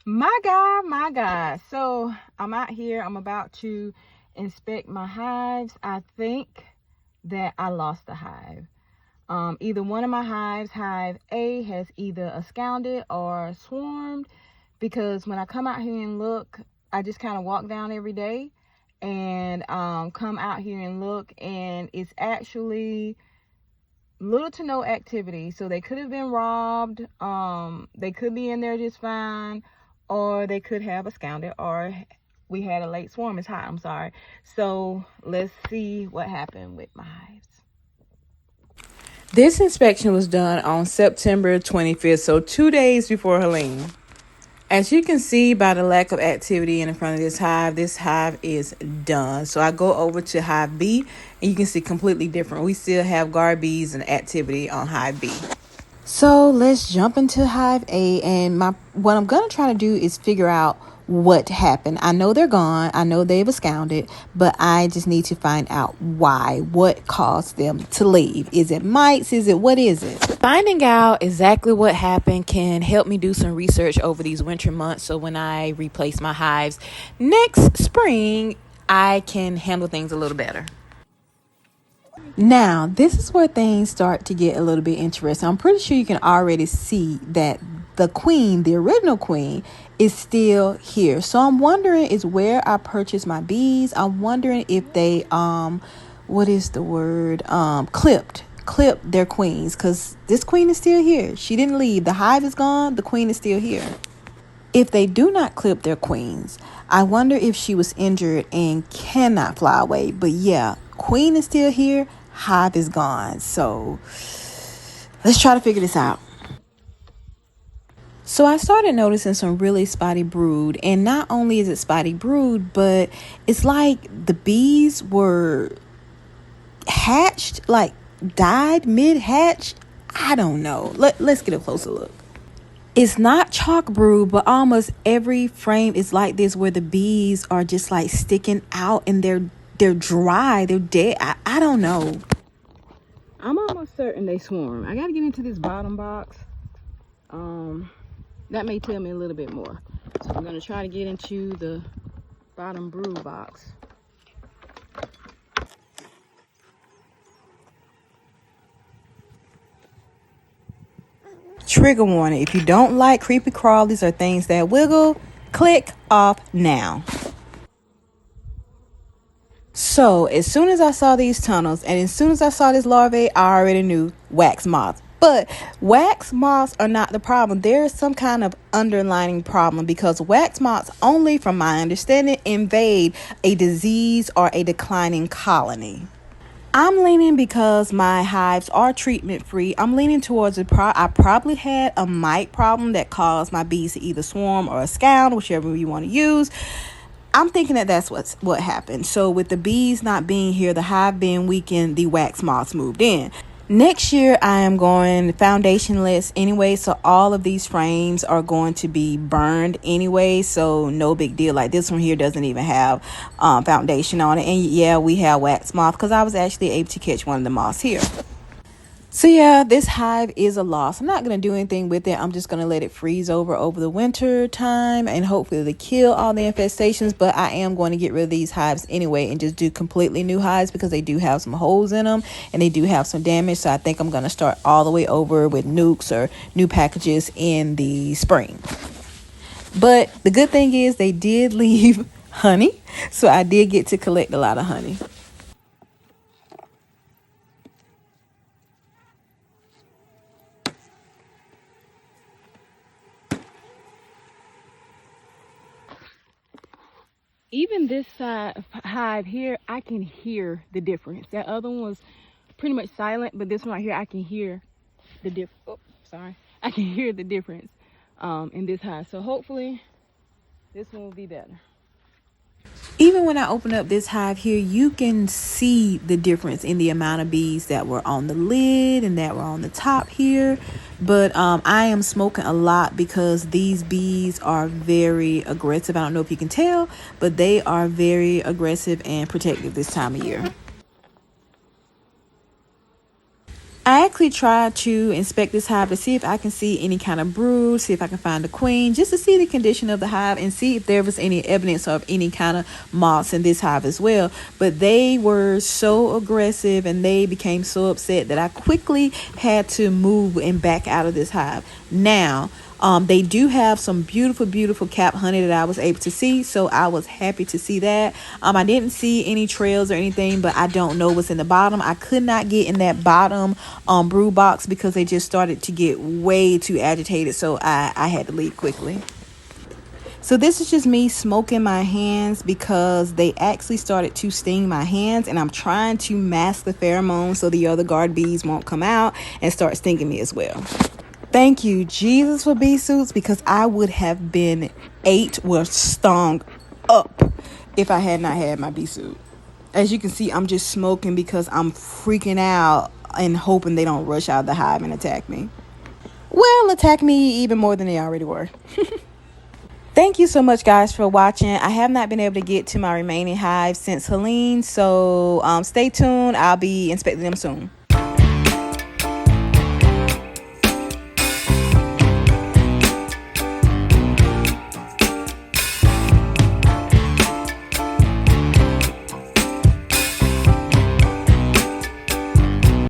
My God. So I'm out here. I'm about to inspect my hives. I think that I lost a hive. Either one of my hives, hive A, has either escalded or swarmed, because when I come out here and look, I just kind of walk down every day and come out here and look, and it's actually little to no activity. So they could have been robbed. They could be in there just fine, or they could have escalded, or we had a late swarm. It's hot. I'm sorry. So let's see what happened with my hives. This inspection was done on September 25th, so 2 days before Helene. As you can see by the lack of activity in front of this hive is done. So I go over to hive B, and you can see completely different. We still have guard bees and activity on hive B. So let's jump into hive A, and what I'm gonna try to do is figure out what happened. I know they're gone. I know they've absconded, but I just need to find out why. What caused them to leave? Is it mites? Is it what is it? Finding out exactly what happened can help me do some research over these winter months, so when I replace my hives next spring, I can handle things a little better. Now, this is where things start to get a little bit interesting. I'm pretty sure you can already see that the queen, the original queen, is still here. So I'm wondering is where I purchased my bees. I'm wondering if they what is the word? Clipped their queens, because this queen is still here. She didn't leave. The hive is gone. The queen is still here. If they do not clip their queens, I wonder if she was injured and cannot fly away. But yeah, queen is still here, hive is gone. So let's try to figure this out. So I started noticing some really spotty brood, and not only is it spotty brood, but it's like the bees were hatched, like died mid-hatch. I don't know. Let's get a closer look. It's not chalk brood, but almost every frame is like this, where the bees are just like sticking out, and they're dry, they're dead. I don't know. I'm almost certain they swarm. I gotta get into this bottom box. That may tell me a little bit more. So I'm gonna try to get into the bottom brood box. Trigger warning: if you don't like creepy crawlies or things that wiggle, click off now. So as soon as I saw these tunnels, and as soon as I saw this larvae, I already knew wax moths. But wax moths are not the problem. There is some kind of underlying problem, because wax moths only, from my understanding, invade a disease or a declining colony. I'm leaning, because my hives are treatment free, I'm leaning towards I probably had a mite problem that caused my bees to either swarm or escald, whichever you want to use. I'm thinking that that's what happened. So with the bees not being here, the hive being weakened, the wax moths moved in. Next year, I am going foundationless anyway, so all of these frames are going to be burned anyway, so no big deal. Like this one here doesn't even have foundation on it. And yeah, we have wax moth, because I was actually able to catch one of the moths here. So yeah, this hive is a loss. I'm not going to do anything with it. I'm just going to let it freeze over the winter time, and hopefully to kill all the infestations. But I am going to get rid of these hives anyway and just do completely new hives, because they do have some holes in them and they do have some damage. So I think I'm going to start all the way over with nukes or new packages in the spring. But the good thing is they did leave honey, so I did get to collect a lot of honey. Even this side hive here, I can hear the difference. That other one was pretty much silent, but this one right here, I can hear the difference. Oh, sorry. I can hear the difference in this hive. So hopefully this one will be better. Even when I open up this hive here, you can see the difference in the amount of bees that were on the lid and that were on the top here. But I am smoking a lot, because these bees are very aggressive. I don't know if you can tell, but they are very aggressive and protective this time of year. I actually tried to inspect this hive to see if I can see any kind of brood, see if I can find the queen, just to see the condition of the hive and see if there was any evidence of any kind of moths in this hive as well. But they were so aggressive and they became so upset that I quickly had to move and back out of this hive. Now, they do have some beautiful cap honey that I was able to see, so I was happy to see that. I didn't see any trails or anything, but I don't know what's in the bottom. I could not get in that bottom brood box because they just started to get way too agitated, so I had to leave quickly. So this is just me smoking my hands because they actually started to sting my hands, and I'm trying to mask the pheromones so the other guard bees won't come out and start stinging me as well. Thank you, Jesus, for bee suits, because I would have been stung up if I had not had my bee suit. As you can see, I'm just smoking because I'm freaking out and hoping they don't rush out of the hive and attack me. Well, attack me even more than they already were. Thank you so much, guys, for watching. I have not been able to get to my remaining hives since Helene, so stay tuned. I'll be inspecting them soon.